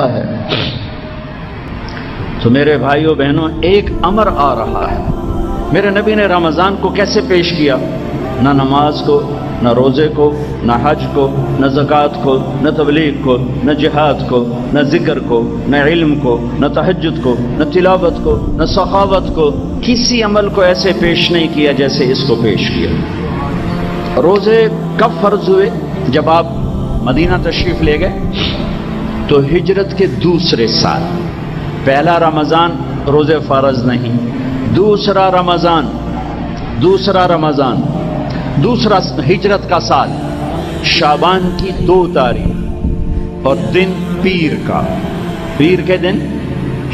ہے۔ تو میرے بھائیوں بہنوں، ایک امر آ رہا ہے۔ میرے نبی نے رمضان کو کیسے پیش کیا؟ نہ نماز کو، نہ روزے کو، نہ حج کو، نہ زکوٰۃ کو، نہ تبلیغ کو، نہ جہاد کو، نہ ذکر کو، نہ علم کو، نہ تہجد کو، نہ تلاوت کو، نہ سخاوت کو، کسی عمل کو ایسے پیش نہیں کیا جیسے اس کو پیش کیا۔ روزے کب فرض ہوئے؟ جب آپ مدینہ تشریف لے گئے تو ہجرت کے دوسرے سال۔ پہلا رمضان روزے فرض نہیں، دوسرا رمضان دوسرا ہجرت کا سال، شعبان کی 2 تاریخ اور دن پیر کا، پیر کے دن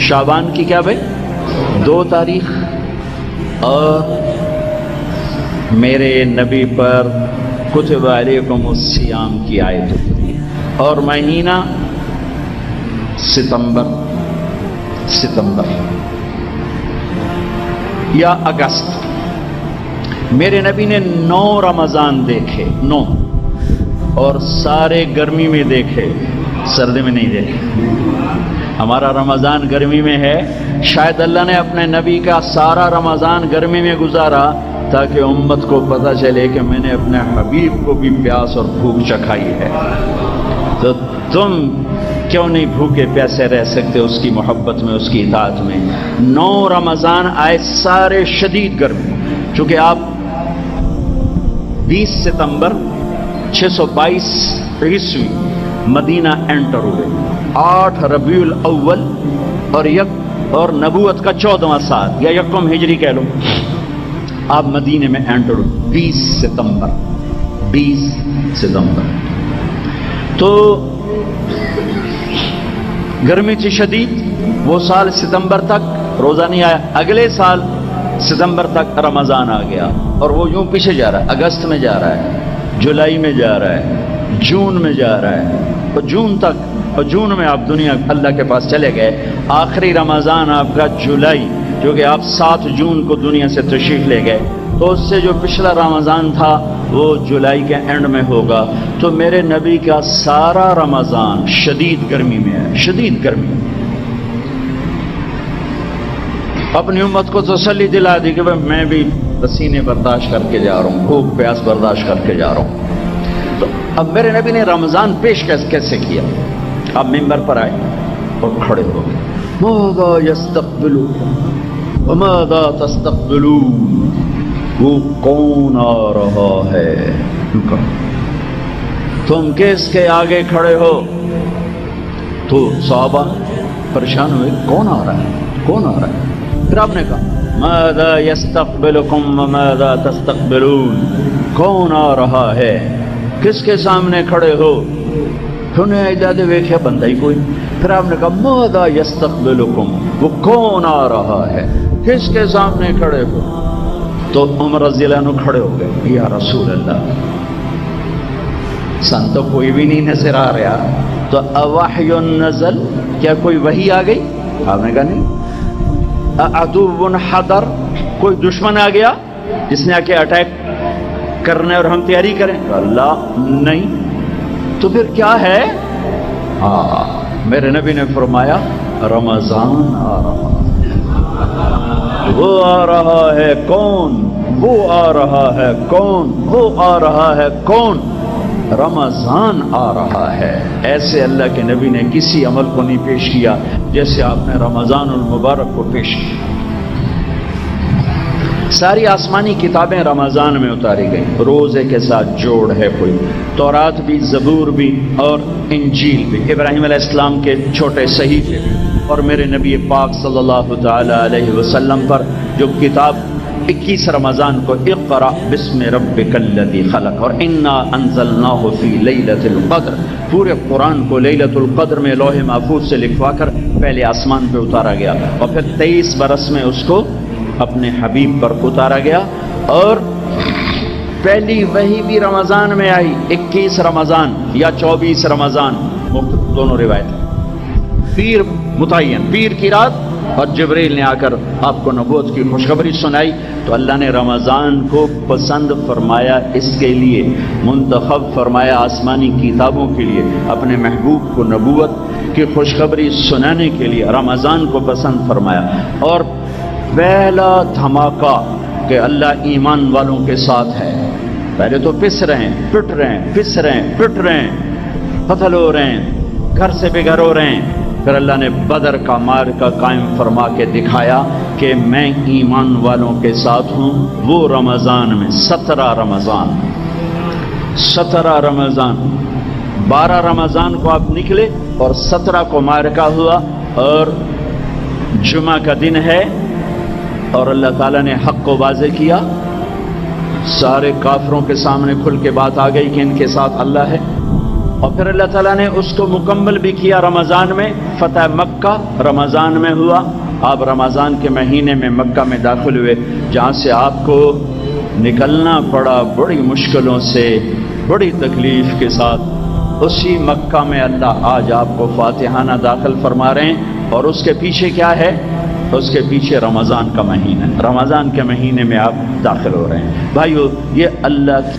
شعبان کی کیا بھائی 2 تاریخ، اور میرے نبی پر کتب علیکم الصیام کی آیت، اور مہینہ ستمبر یا اگست۔ میرے نبی نے 9 رمضان دیکھے، 9، اور سارے گرمی میں دیکھے، سردی میں نہیں دیکھے۔ ہمارا رمضان گرمی میں ہے، شاید اللہ نے اپنے نبی کا سارا رمضان گرمی میں گزارا تاکہ امت کو پتہ چلے کہ میں نے اپنے حبیب کو بھی پیاس اور بھوک چکھائی ہے، تو تم کیوں نہیں بھوکے پیاسے رہ سکتے اس کی محبت میں، اس کی اطاعت میں۔ 9 رمضان آئے سارے شدید گرمی، چونکہ آپ 20 ستمبر 622 عیسوی مدینہ انٹر ہوئے، 8 ربیع الاول اور نبوت کا 14واں سال یا یکم ہجری کہہ لو، آپ مدینے میں انٹر ہوئے 20 ستمبر۔ تو گرمی تھی شدید، وہ سال ستمبر تک روزہ نہیں آیا، اگلے سال ستمبر تک رمضان آ گیا، اور وہ یوں پیچھے جا رہا ہے، اگست میں جا رہا ہے، جولائی میں جا رہا ہے، جون میں جا رہا ہے، اور جون تک، اور جون میں آپ دنیا اللہ کے پاس چلے گئے۔ آخری رمضان آپ کا جولائی، جو کہ آپ 7 جون کو دنیا سے تشریف لے گئے، تو اس سے جو پچھلا رمضان تھا وہ جولائی کے اینڈ میں ہوگا۔ تو میرے نبی کا سارا رمضان شدید گرمی میں ہے، شدید گرمی۔ اپنی امت کو تسلی دلا دی کہ میں بھی پسینے برداشت کر کے جا رہا ہوں، بھوک پیاس برداشت کر کے جا رہا ہوں۔ تو اب میرے نبی نے رمضان پیش کیسے کیا؟ آپ ممبر پر آئے اور کھڑے ہو گئے، ماذا یستقبلون وماذا تستقبلون، وہ کون آ رہا ہے؟ تم کس کے آگے کھڑے ہو؟ تو صحابہ پریشان ہوئے، کون آ رہا ہے، کون آ رہا ہے؟ پھر آپ نے کہا ماذا یستقبلکم وماذا تستقبلون، کون آ رہا ہے، کس کے سامنے کھڑے ہو؟ انہیں اجازت ویکھیا بندہ ہی کوئی۔ پھر آپ نے کہا ماذا یستقبلکم، وہ کون آ رہا ہے، کس کے سامنے کھڑے ہو؟ تو عمر رضی اللہ عنہ کھڑے ہو گئے، یا رسول اللہ، سن تو کوئی بھی نہیں نظر آ رہا، تو اوحی نزل، کیا کوئی وحی آ گئی؟ آپ نے کہا نہیں۔ عدو حضر، کوئی دشمن آ گیا جس نے آ کے اٹیک کرنے اور ہم تیاری کریں؟ اللہ نہیں۔ تو پھر کیا ہے؟ میرے نبی نے فرمایا رمضان آ رہا ہے، وہ آ رہا ہے کون، وہ آ رہا ہے کون، وہ آ رہا ہے کون؟ رمضان آ رہا ہے۔ ایسے اللہ کے نبی نے کسی عمل کو نہیں پیش کیا جیسے آپ نے رمضان المبارک کو پیش کیا۔ ساری آسمانی کتابیں رمضان میں اتاری گئی، روزے کے ساتھ جوڑ ہے کوئی، تورات بھی، زبور بھی، اور انجیل بھی، ابراہیم علیہ السلام کے چھوٹے صحیفے بھی، اور میرے نبی پاک صلی اللہ تعالی علیہ وسلم پر جو کتاب 21 رمضان کو اقرأ بسم ربک الذی خلق اور انا انزلناہ فی لیلۃ القدر، پورے قرآن کو لیلۃ القدر میں لوح محفوظ سے لکھوا کر پہلے آسمان پہ اتارا گیا، اور پھر 23 برس میں اس کو اپنے حبیب پر اتارا گیا، اور پہلی وحی بھی رمضان میں آئی، 21 رمضان یا 24 رمضان، دونوں روایت، پیر متعین، پیر کی رات، اور جبریل نے آ کر آپ کو نبوت کی خوشخبری سنائی۔ تو اللہ نے رمضان کو پسند فرمایا، اس کے لیے منتخب فرمایا آسمانی کتابوں کے لیے اپنے محبوب کو نبوت کی خوشخبری سنانے کے لیے رمضان کو پسند فرمایا، اور پہلا دھماکہ کہ اللہ ایمان والوں کے ساتھ ہے۔ پہلے تو پس رہے ہیں، پٹ رہے ہیں، پس رہے ہیں، پٹ رہے ہیں، قتل ہو رہے ہیں، گھر سے بے گھر ہو رہے ہیں، پھر اللہ نے بدر کا مارکہ قائم فرما کے دکھایا کہ میں ایمان والوں کے ساتھ ہوں۔ وہ رمضان میں 17 رمضان 12 رمضان کو آپ نکلے اور 17 کو مارکہ ہوا، اور جمعہ کا دن ہے، اور اللہ تعالیٰ نے حق کو واضح کیا، سارے کافروں کے سامنے کھل کے بات آ گئی کہ ان کے ساتھ اللہ ہے، اور پھر اللہ تعالیٰ نے اس کو مکمل بھی کیا رمضان میں۔ فتح مکہ رمضان میں ہوا، آپ رمضان کے مہینے میں مکہ میں داخل ہوئے، جہاں سے آپ کو نکلنا پڑا بڑی مشکلوں سے، بڑی تکلیف کے ساتھ۔ اسی مکہ میں اللہ آج آپ کو فاتحانہ داخل فرما رہے ہیں، اور اس کے پیچھے کیا ہے؟ اس کے پیچھے رمضان کا مہینہ، رمضان کے مہینے میں آپ داخل ہو رہے ہیں۔ بھائیو، یہ اللہ